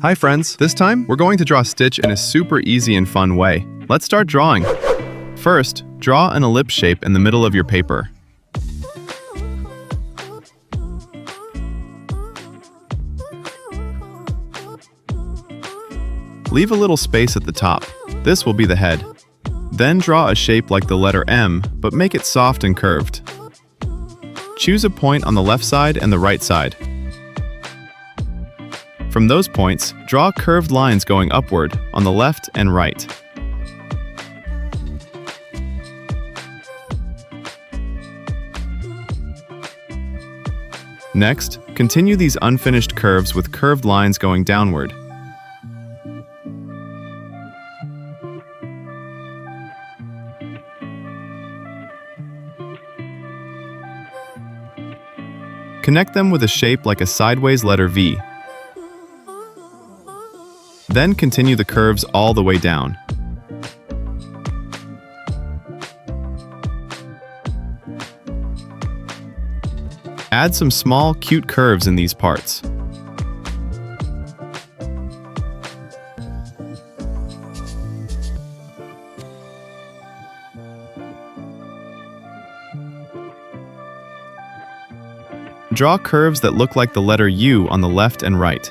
Hi friends, this time we're going to draw Stitch in a super easy and fun way. Let's start drawing. First, draw an ellipse shape in the middle of your paper. Leave a little space at the top. This will be the head. Then draw a shape like the letter M, but make it soft and curved. Choose a point on the left side and the right side. From those points, draw curved lines going upward on the left and right. Next, continue these unfinished curves with curved lines going downward. Connect them with a shape like a sideways letter V. Then continue the curves all the way down. Add some small, cute curves in these parts. Draw curves that look like the letter U on the left and right.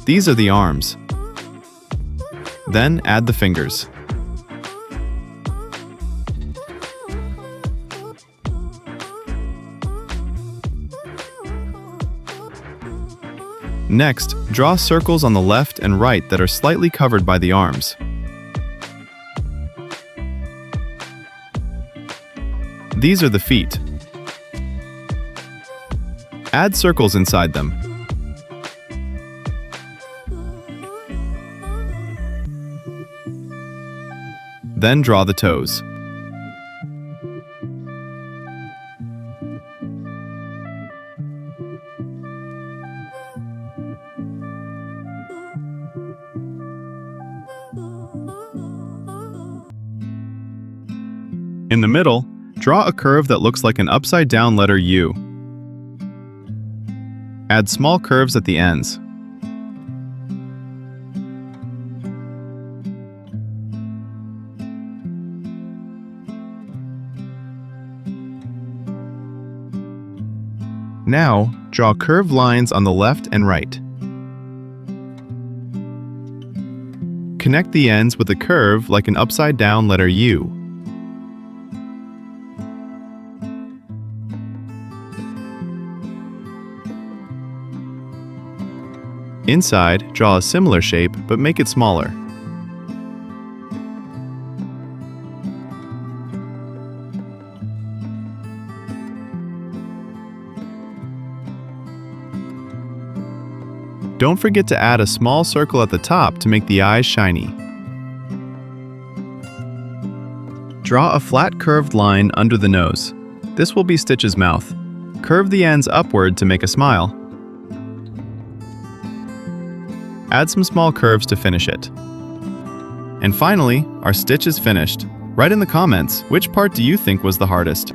These are the arms. Then add the fingers. Next, draw circles on the left and right that are slightly covered by the arms. These are the feet. Add circles inside them. Then draw the toes. In the middle, draw a curve that looks like an upside-down letter U. Add small curves at the ends. Now, draw curved lines on the left and right. Connect the ends with a curve like an upside-down letter U. Inside, draw a similar shape, but make it smaller. Don't forget to add a small circle at the top to make the eyes shiny. Draw a flat curved line under the nose. This will be Stitch's mouth. Curve the ends upward to make a smile. Add some small curves to finish it. And finally, our Stitch is finished. Write in the comments, which part do you think was the hardest?